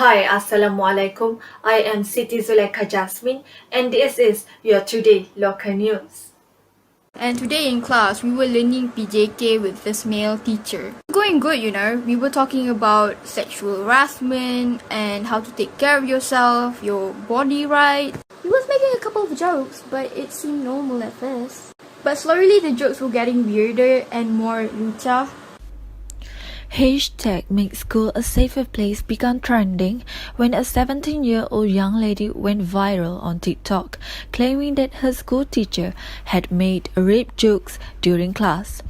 Hi, Assalamualaikum. I am Siti Zulaikha Jasmine, and this is your Today Local News. And today in class, we were learning PJK with this male teacher. Going good, we were talking about sexual harassment and how to take care of yourself, your body right. He was making a couple of jokes, but it seemed normal at first. But slowly the jokes were getting weirder and more lucha. Hashtag Make School a Safer Place began trending when a 17-year-old young lady went viral on TikTok, claiming that her school teacher had made rape jokes during class.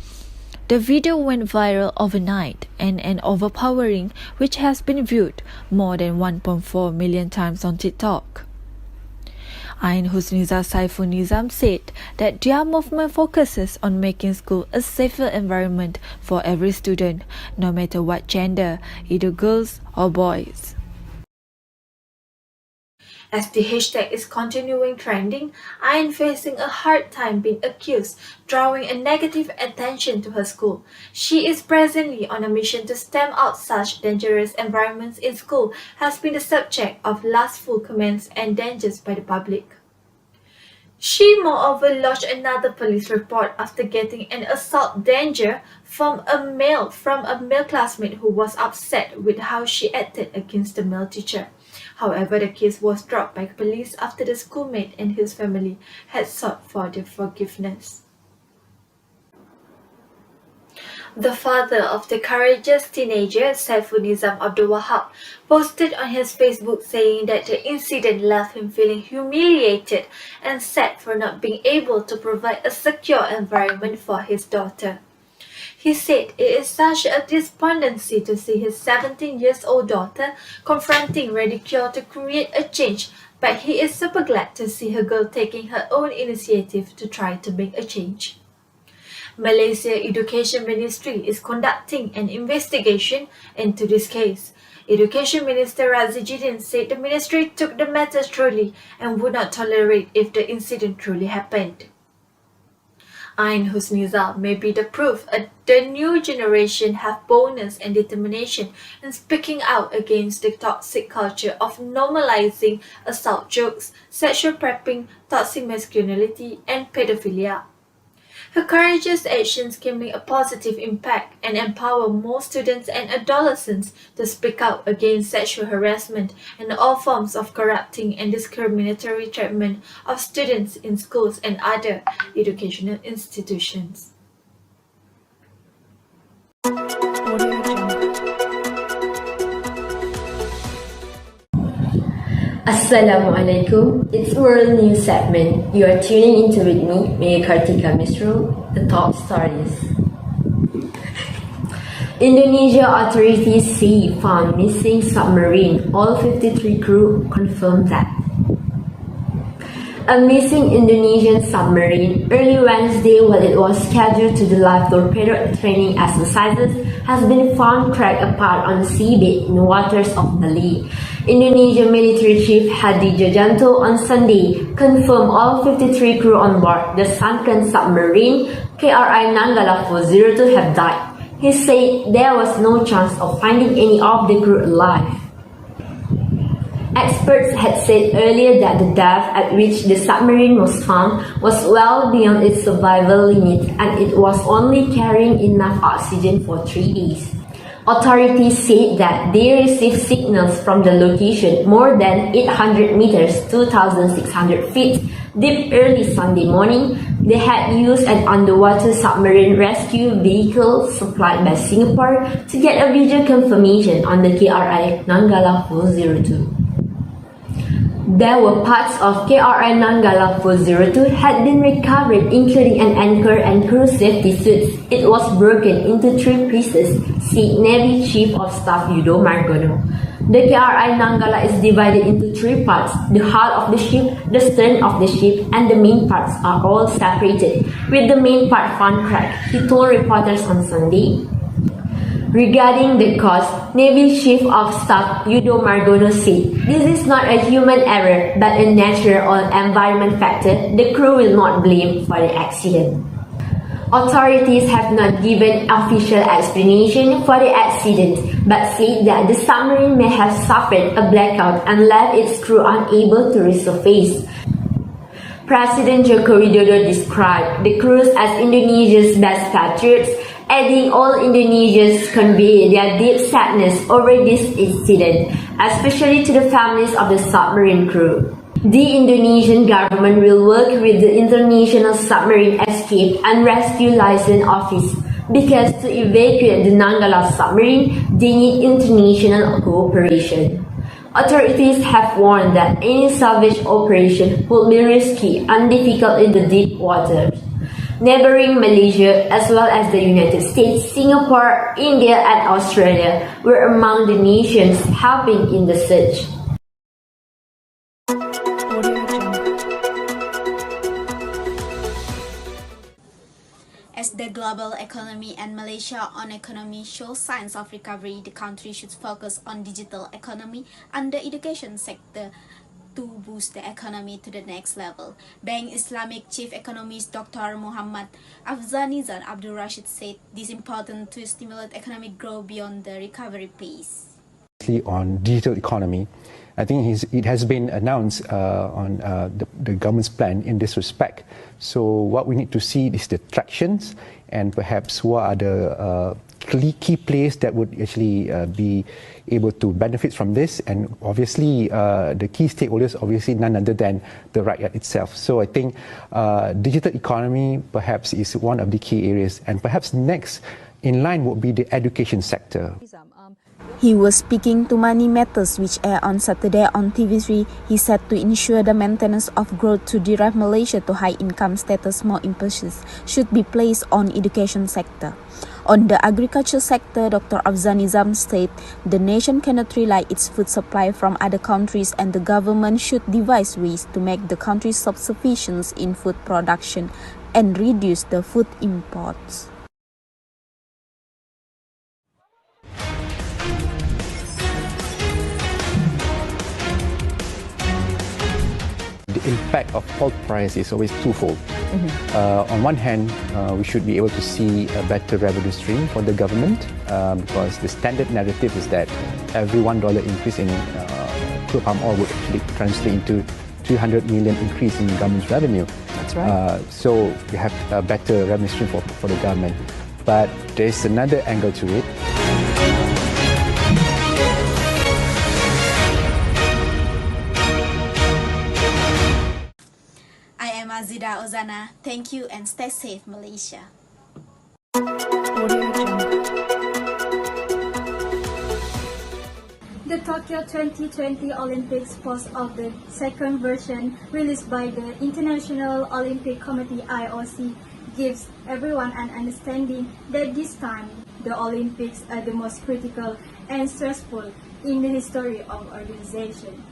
The video went viral overnight and an overpowering, which has been viewed more than 1.4 million times on TikTok. Ain Husniza Saiful Nizam said that their movement focuses on making school a safer environment for every student, no matter what gender, either girls or boys. As the hashtag is continuing trending, Ain facing a hard time being accused, drawing a negative attention to her school. She is presently on a mission to stamp out such dangerous environments in school, has been the subject of lustful comments and dangers by the public. She moreover lodged another police report after getting an assault danger from a male classmate who was upset with how she acted against the male teacher. However, the case was dropped by police after the schoolmate and his family had sought for their forgiveness. The father of the courageous teenager, Saiful Nizam Abdul Wahab, posted on his Facebook saying that the incident left him feeling humiliated and sad for not being able to provide a secure environment for his daughter. He said it is such a despondency to see his 17-year-old daughter confronting ridicule to create a change, but he is super glad to see her girl taking her own initiative to try to make a change. Malaysia Education Ministry is conducting an investigation into this case. Education Minister Razijidin said the ministry took the matter truly and would not tolerate if the incident truly happened. Ain Husniza may be the proof that the new generation have boldness and determination in speaking out against the toxic culture of normalizing assault jokes, sexual prepping, toxic masculinity, and pedophilia. Her courageous actions can make a positive impact and empower more students and adolescents to speak out against sexual harassment and all forms of corrupting and discriminatory treatment of students in schools and other educational institutions. Assalamualaikum. It's World News segment. You are tuning into with me, Megakartika the top stories. Indonesia authorities say found missing submarine. All 53 crew confirmed that. A missing Indonesian submarine early Wednesday while it was scheduled to do live torpedo training exercises has been found cracked apart on the seabed in the waters of Malay. Indonesian Military Chief Hadi Jajanto on Sunday confirmed all 53 crew on board the sunken submarine KRI Nanggala 402 have died. He said there was no chance of finding any of the crew alive. Experts had said earlier that the depth at which the submarine was found was well beyond its survival limit and it was only carrying enough oxygen for 3 days. Authorities said that they received signals from the location more than 800 meters (2,600 feet) deep early Sunday morning. They had used an underwater submarine rescue vehicle supplied by Singapore to get a visual confirmation on the KRI Nanggala 402. There were parts of KRI Nanggala 402 had been recovered, including an anchor and crew safety suits. It was broken into 3 pieces, said Navy Chief of Staff Yudo Margono. The KRI Nanggala is divided into 3 parts. The hull of the ship, the stern of the ship, and the main parts are all separated, with the main part found cracked, he told reporters on Sunday. Regarding the cause, Navy Chief of Staff Yudo Margono said, "This is not a human error, but a natural or environment factor the crew will not blame for the accident." Authorities have not given official explanation for the accident, but said that the submarine may have suffered a blackout and left its crew unable to resurface. President Joko Widodo described the cruise as Indonesia's best patriots, adding all Indonesians convey their deep sadness over this incident, especially to the families of the submarine crew. The Indonesian government will work with the International Submarine Escape and Rescue License Office because to evacuate the Nanggala submarine, they need international cooperation. Authorities have warned that any salvage operation will be risky and difficult in the deep waters. Neighboring Malaysia, as well as the United States, Singapore, India, and Australia were among the nations helping in the search. As the global economy and Malaysia on economy show signs of recovery, the country should focus on digital economy and the education sector to boost the economy to the next level. Bank Islamic Chief Economist Dr. Muhammad Afzanizan Abdul Rashid said this is important to stimulate economic growth beyond the recovery pace. On digital economy, I think it has been announced on the government's plan in this respect. So what we need to see is the tractions and perhaps what are the key players that would actually be able to benefit from this, and obviously the key stakeholders, obviously none other than the rakyat itself. So I think digital economy perhaps is one of the key areas, and perhaps next in line would be the education sector. He was speaking to Money Matters, which aired on Saturday on TV3. He said to ensure the maintenance of growth to drive Malaysia to high income status, more emphasis should be placed on education sector. On the agriculture sector, Dr. Afzanizam said the nation cannot rely its food supply from other countries and the government should devise ways to make the country self-sufficient in food production and reduce the food imports. The impact of oil price is always twofold. On one hand, we should be able to see a better revenue stream for the government because the standard narrative is that every $1 increase in crude palm oil would actually translate into 300 million increase in government's revenue. That's right. So we have a better revenue stream for the government. But there's another angle to it. Azzeda Ozzana, thank you and stay safe, Malaysia. The Tokyo 2020 Olympics post of the second version released by the International Olympic Committee IOC gives everyone an understanding that this time the Olympics are the most critical and stressful in the history of organization.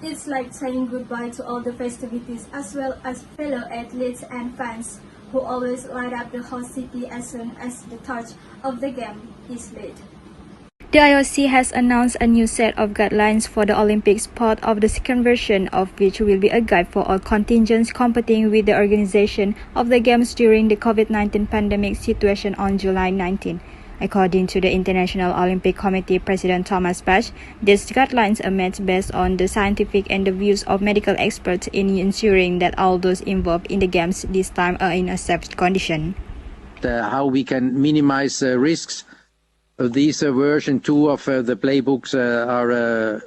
It's like saying goodbye to all the festivities as well as fellow athletes and fans who always light up the whole city as soon as the torch of the game is lit. The IOC has announced a new set of guidelines for the Olympics, part of the second version of which will be a guide for all contingents competing with the organization of the Games during the COVID-19 pandemic situation on July 19. According to the International Olympic Committee President Thomas Bach, these guidelines are made based on the scientific and the views of medical experts in ensuring that all those involved in the Games this time are in a safe condition. How we can minimize risks. These version 2 of the playbooks are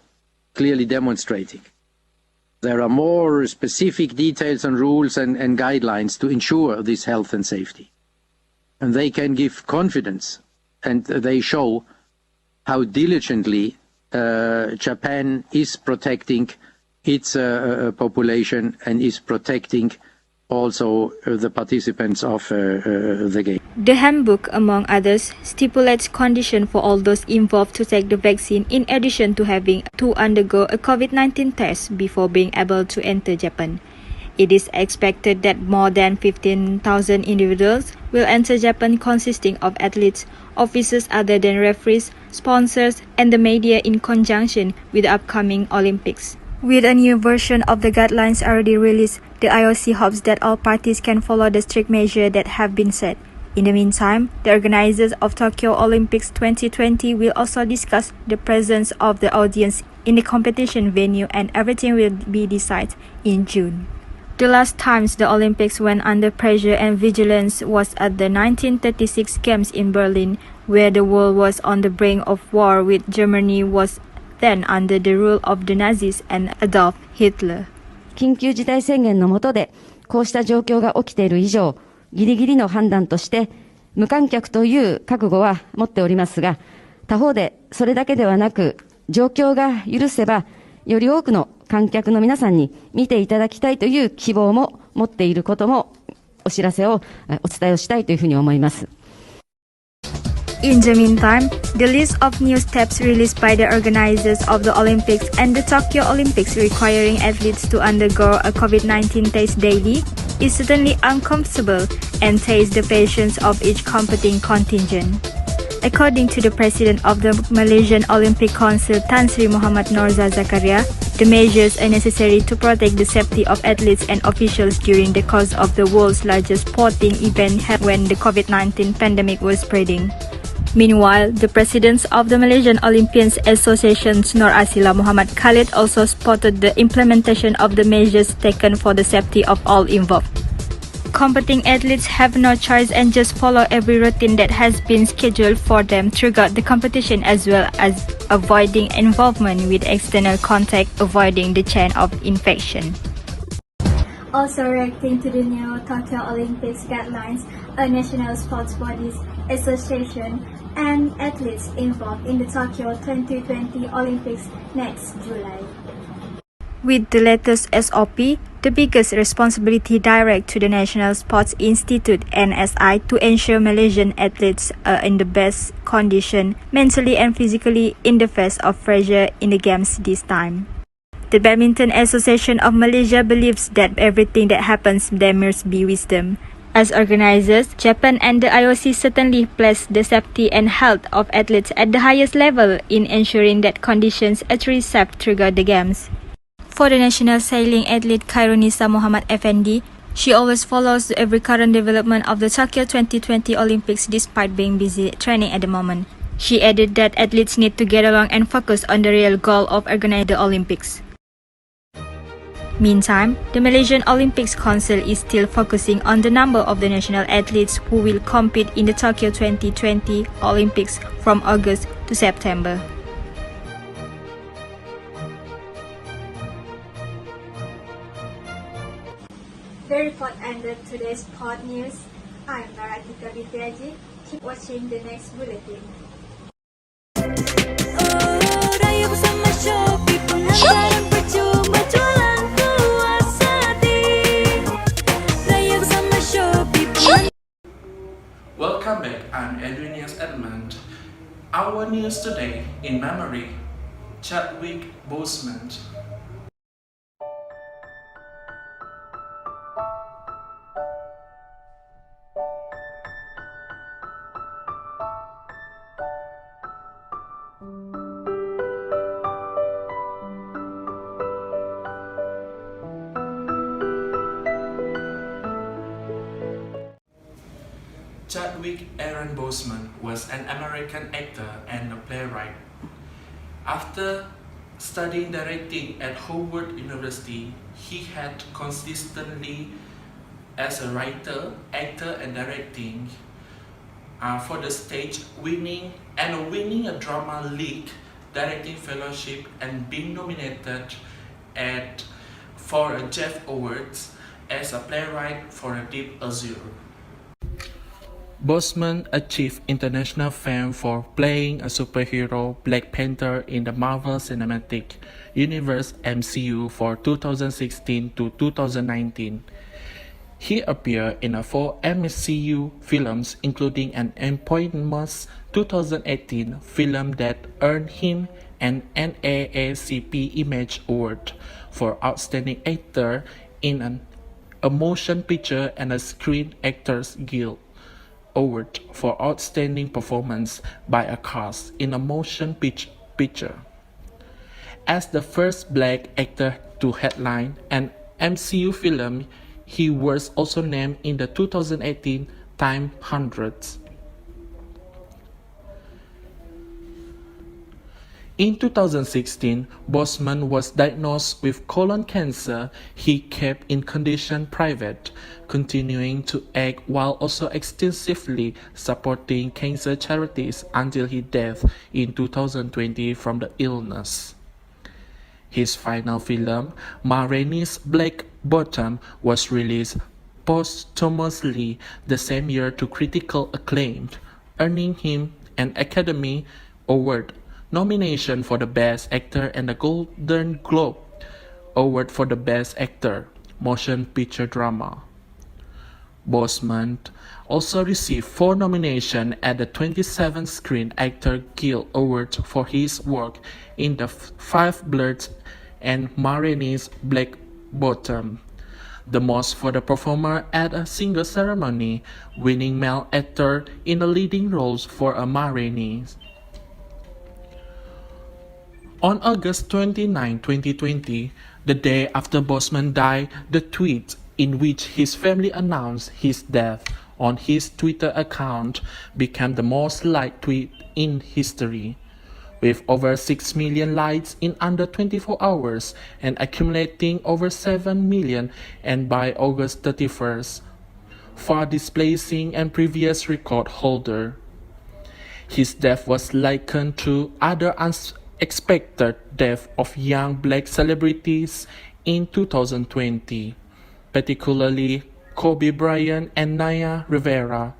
clearly demonstrating. There are more specific details on rules and guidelines to ensure this health and safety. And they can give confidence, and they show how diligently Japan is protecting its population and is protecting also the participants of the game. The handbook, among others, stipulates conditions for all those involved to take the vaccine in addition to having to undergo a COVID-19 test before being able to enter Japan. It is expected that more than 15,000 individuals will enter Japan, consisting of athletes, officers other than referees, sponsors, and the media in conjunction with the upcoming Olympics. With a new version of the guidelines already released, The IOC hopes that all parties can follow the strict measures that have been set. In the meantime, the organizers of Tokyo Olympics 2020 will also discuss the presence of the audience in the competition venue, and everything will be decided in June. The last times the Olympics went under pressure and vigilance was at the 1936 Games in Berlin, where the world was on the brink of war with Germany was then under the rule of the Nazis and Adolf Hitler. 緊急事態宣言の下で、こうした状況が起きている以上、ギリギリの判断として、無観客という覚悟は持っておりますが、他方でそれだけではなく、状況が許せば、より多くの観客の皆さんに見ていただきたいという希望も持っていることも、お伝えをしたいというふうに思います。In the meantime, the list of new steps released by the organizers of the Olympics and the Tokyo Olympics requiring athletes to undergo a COVID-19 test daily is certainly uncomfortable and tests the patience of each competing contingent. According to the president of the Malaysian Olympic Council, Tan Sri Muhammad Norza Zakaria, the measures are necessary to protect the safety of athletes and officials during the course of the world's largest sporting event held when the COVID-19 pandemic was spreading. Meanwhile, the president of the Malaysian Olympians Association, Nur Asila Muhammad Khalid, also spotted the implementation of the measures taken for the safety of all involved. Competing athletes have no choice and just follow every routine that has been scheduled for them throughout the competition, as well as avoiding involvement with external contact, avoiding the chain of infection. Also reacting to the new Tokyo Olympics guidelines, a national sports bodies association and athletes involved in the Tokyo 2020 Olympics next July. With the latest SOP, the biggest responsibility direct to the National Sports Institute (NSI) to ensure Malaysian athletes are in the best condition mentally and physically in the face of pressure in the games this time. The Badminton Association of Malaysia believes that everything that happens there must be wisdom. As organizers, Japan and the IOC certainly place the safety and health of athletes at the highest level in ensuring that conditions are truly safe throughout the games. For the national sailing athlete Khairunisa Muhammad Effendi, she always follows every current development of the Tokyo 2020 Olympics despite being busy training at the moment. She added that athletes need to get along and focus on the real goal of organizing the Olympics. Meantime, the Malaysian Olympics Council is still focusing on the number of the national athletes who will compete in the Tokyo 2020 Olympics from August to September. The report ended today's sport news. I'm Nuratikah. Keep watching the next bulletin. Welcome back, I'm Edwineus Edmund. Our news today in memory, Chadwick Boseman. Chadwick Aaron Boseman was an American actor and a playwright. After studying directing at Howard University, he had consistently as a writer, actor and directing for the stage, winning a drama league directing fellowship and being nominated for a Jeff Awards as a playwright for a Deep Azure. Boseman achieved international fame for playing a superhero Black Panther in the Marvel Cinematic Universe (MCU) for 2016 to 2019. He appeared in 4 MCU films, including an eponymous 2018 film that earned him an NAACP Image Award for Outstanding Actor in a Motion Picture and a Screen Actors Guild Award for Outstanding Performance by a Cast in a Motion Picture. As the first black actor to headline an MCU film, he was also named in the 2018 Time 100. In 2016, Bosman was diagnosed with colon cancer. He kept in condition private, continuing to act while also extensively supporting cancer charities until his death in 2020 from the illness. His final film, Ma Rainey's Black Bottom, was released posthumously the same year to critical acclaim, earning him an Academy Award nomination for the Best Actor and the Golden Globe Award for the Best Actor, Motion Picture Drama. Bosman also received 4 nominations at the 27th Screen Actor Guild Award for his work in The Five Bloods and Ma Rainey's Black Bottom, the most for the performer at a single ceremony, winning male actor in the leading roles for a Ma Rainey. On August 29, 2020, the day after Bosman died, the tweet in which his family announced his death on his Twitter account became the most liked tweet in history, with over 6 million likes in under 24 hours and accumulating over 7 million, and by August 31st, far displacing a previous record holder. His death was likened to other unexpected deaths of young black celebrities in 2020, particularly Kobe Bryant and Naya Rivera.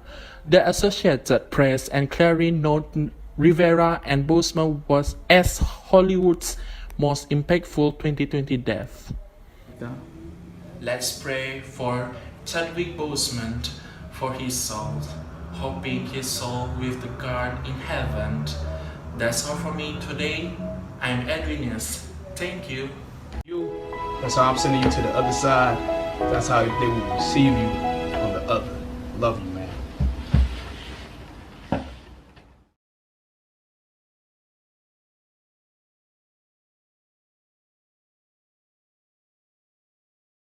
The Associated Press and Clarin noted Rivera and Bosman was as Hollywood's most impactful 2020 death. Let's pray for Chadwick Boseman for his soul, hoping his soul with the God in heaven. That's all for me today. I'm Edwineus. Thank you. That's how I'm sending you to the other side. That's how they will receive you on the other. Love you, man.